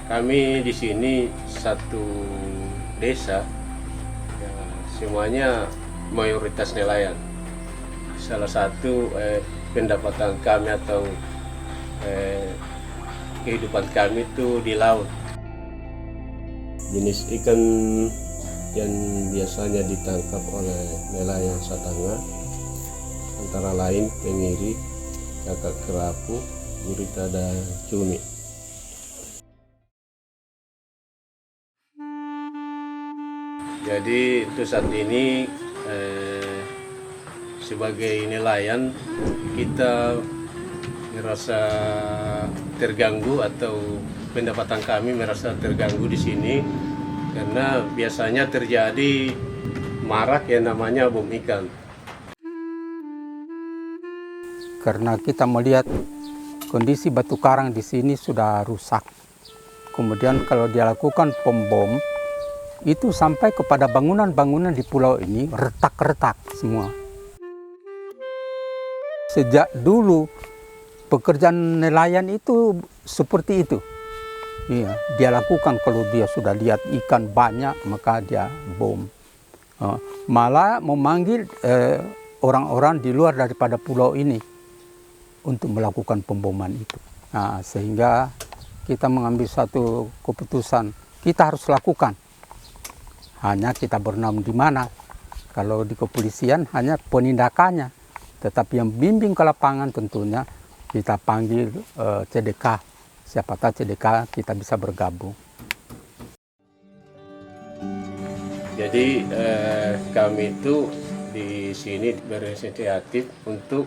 Kami di sini satu desa, ya, semuanya mayoritas nelayan. Salah satu pendapatan kami atau kehidupan kami itu di laut. Jenis ikan yang biasanya ditangkap oleh nelayan Satanga antara lain tenggiri, kakak kerapu, gurita, dan cumi. Jadi untuk saat ini sebagai nelayan kita merasa terganggu atau pendapatan kami merasa terganggu di sini karena biasanya terjadi marak yang namanya bom ikan. Karena kita melihat kondisi batu karang di sini sudah rusak. Kemudian kalau dia lakukan pembom, itu sampai kepada bangunan-bangunan di pulau ini retak-retak semua. Sejak dulu pekerjaan nelayan itu seperti itu. Iya, dia lakukan kalau dia sudah lihat ikan banyak maka dia bom. Malah memanggil orang-orang di luar daripada pulau ini untuk melakukan pemboman itu. Nah, sehingga kita mengambil satu keputusan, kita harus lakukan. Hanya kita bernam di mana. Kalau di kepolisian hanya penindakannya. Tetapi yang bimbing ke lapangan tentunya kita panggil CDK. Siapa tahu CDK kita bisa bergabung. Jadi kami itu di sini berinisiatif untuk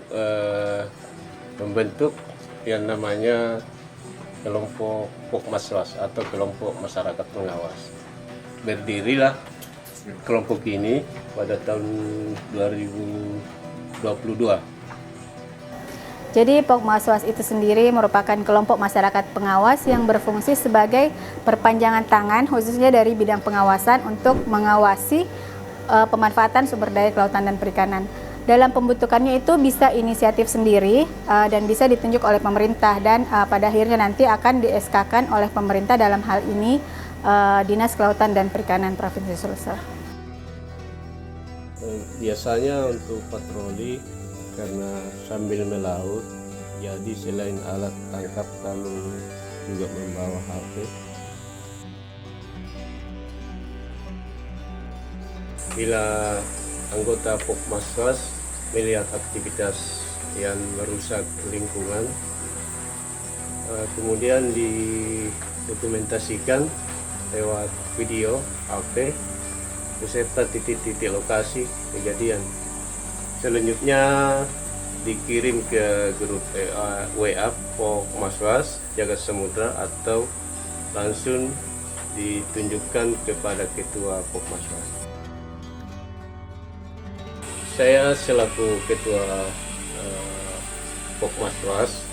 membentuk yang namanya kelompok Pokmaswas atau kelompok masyarakat pengawas. Berdirilah kelompok ini pada tahun 2022. Jadi Pokmaswas itu sendiri merupakan kelompok masyarakat pengawas yang berfungsi sebagai perpanjangan tangan khususnya dari bidang pengawasan untuk mengawasi pemanfaatan sumber daya kelautan dan perikanan. Dalam pembentukannya itu bisa inisiatif sendiri dan bisa ditunjuk oleh pemerintah dan pada akhirnya nanti akan di-SK-kan oleh pemerintah dalam hal ini Dinas Kelautan dan Perikanan Provinsi Sulsel. Biasanya untuk patroli karena sambil melaut, jadi selain alat tangkap kami juga membawa HP. Bila anggota Pokmaswas melihat aktivitas yang merusak lingkungan, kemudian didokumentasikan lewat video HP beserta titik-titik lokasi kejadian. Selanjutnya dikirim ke grup WA Pokmaswas Jagat Samudra atau langsung ditunjukkan kepada Ketua Pokmaswas. Saya selaku Ketua Pokmaswas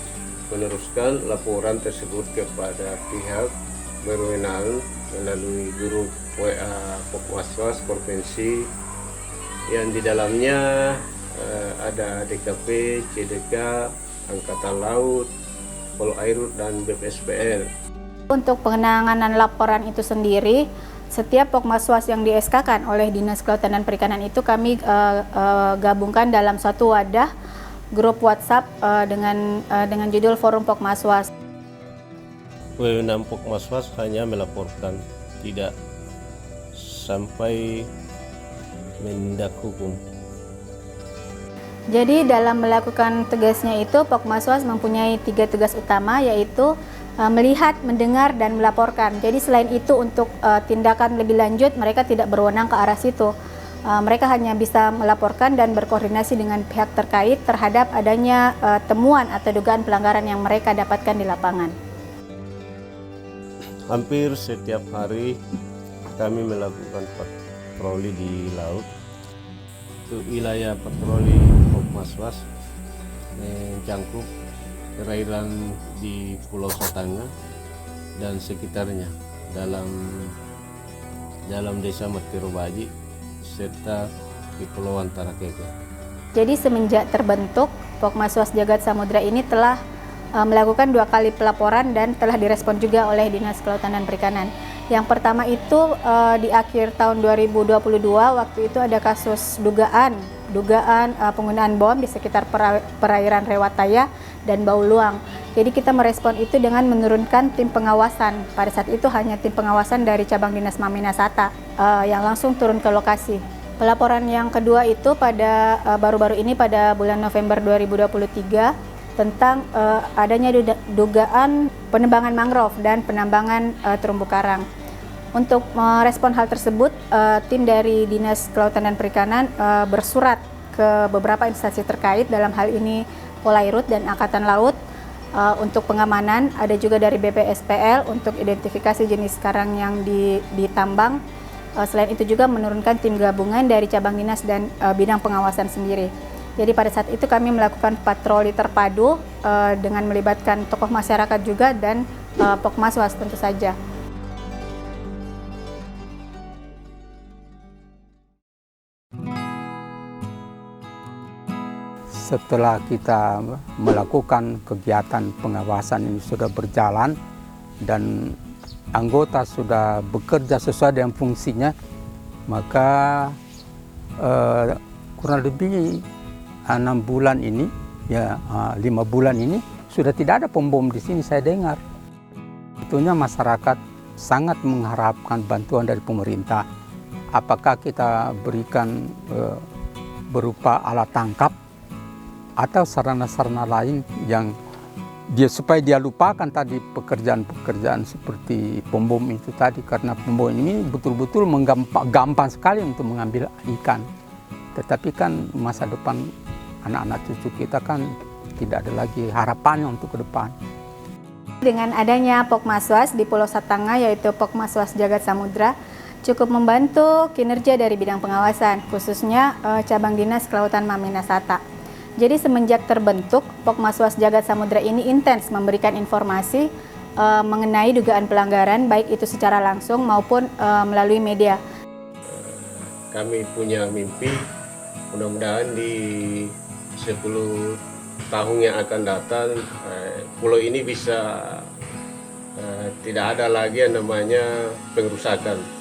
meneruskan laporan tersebut kepada pihak berwenang melalui grup WA Pokmaswas Provinsi yang di dalamnya ada DKP, CDK, Angkatan Laut, Polairut, dan BPSPL. Untuk penanganan laporan itu sendiri, setiap Pokmaswas yang di-SK-kan oleh Dinas Kelautan dan Perikanan itu kami gabungkan dalam satu wadah grup WhatsApp dengan judul Forum Pokmaswas. Wewenang Pokmaswas hanya melaporkan, tidak sampai menindak hukum. Jadi dalam melakukan tugasnya itu Pokmaswas mempunyai 3 tugas utama, yaitu melihat, mendengar, dan melaporkan. Jadi selain itu untuk tindakan lebih lanjut mereka tidak berwenang ke arah situ. Mereka hanya bisa melaporkan dan berkoordinasi dengan pihak terkait terhadap adanya temuan atau dugaan pelanggaran yang mereka dapatkan di lapangan. Hampir setiap hari kami melakukan patroli di laut. Untuk wilayah patroli Pokmaswas mencakup perairan di Pulau Satanga dan sekitarnya dalam desa Metiro Baji serta di Kepulauan Tarakeke. Jadi semenjak terbentuk Pokmaswas Jagat Samudra ini telah melakukan 2 kali pelaporan dan telah direspon juga oleh Dinas Kelautan dan Perikanan. Yang pertama itu di akhir tahun 2022, waktu itu ada kasus dugaan penggunaan bom di sekitar perairan Rewataya dan Bauluang. Jadi kita merespon itu dengan menurunkan tim pengawasan. Pada saat itu hanya tim pengawasan dari cabang Dinas Maminasata yang langsung turun ke lokasi. Pelaporan yang kedua itu pada baru-baru ini pada bulan November 2023 tentang adanya dugaan penebangan mangrove dan penambangan terumbu karang. Untuk merespon hal tersebut, tim dari Dinas Kelautan dan Perikanan bersurat ke beberapa instansi terkait, dalam hal ini Polairut dan Angkatan Laut untuk pengamanan, ada juga dari BPSPL untuk identifikasi jenis karang yang ditambang. Selain itu juga menurunkan tim gabungan dari cabang dinas dan bidang pengawasan sendiri. Jadi pada saat itu kami melakukan patroli terpadu dengan melibatkan tokoh masyarakat juga dan Pokmaswas tentu saja. Setelah kita melakukan kegiatan pengawasan ini sudah berjalan dan anggota sudah bekerja sesuai dengan fungsinya, maka kurang lebih 6 bulan ini, 5 bulan ini sudah tidak ada pembom di sini, saya dengar. Tentunya masyarakat sangat mengharapkan bantuan dari pemerintah. Apakah kita berikan berupa alat tangkap atau sarana-sarana lain yang supaya dia lupakan tadi pekerjaan-pekerjaan seperti pembom itu tadi, karena pembom ini betul-betul gampang sekali untuk mengambil ikan. Tetapi kan masa depan anak-anak cucu kita kan tidak ada lagi harapannya untuk ke depan. Dengan adanya Pokmaswas di Pulau Satanga, yaitu Pokmaswas Jagat Samudra, cukup membantu kinerja dari bidang pengawasan, khususnya cabang Dinas Kelautan Maminasata. Jadi semenjak terbentuk, Pokmaswas Jagat Samudra ini intens memberikan informasi mengenai dugaan pelanggaran, baik itu secara langsung maupun melalui media. Kami punya mimpi, mudah-mudahan di 10 tahun yang akan datang, pulau ini bisa tidak ada lagi yang namanya pengerusakan.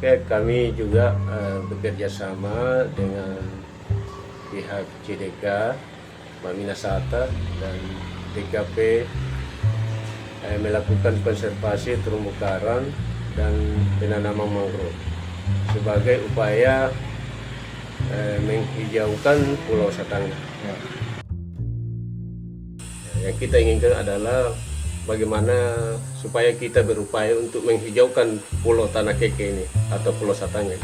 Oke, kami juga bekerja sama dengan pihak CDK, Maminasata dan DKP melakukan konservasi terumbu karang dan penanaman mangrove sebagai upaya menghijaukan Pulau Satanga. Yang kita inginkan adalah bagaimana supaya kita berupaya untuk menghijaukan Pulau Tanah Keke ini atau Pulau Satanga.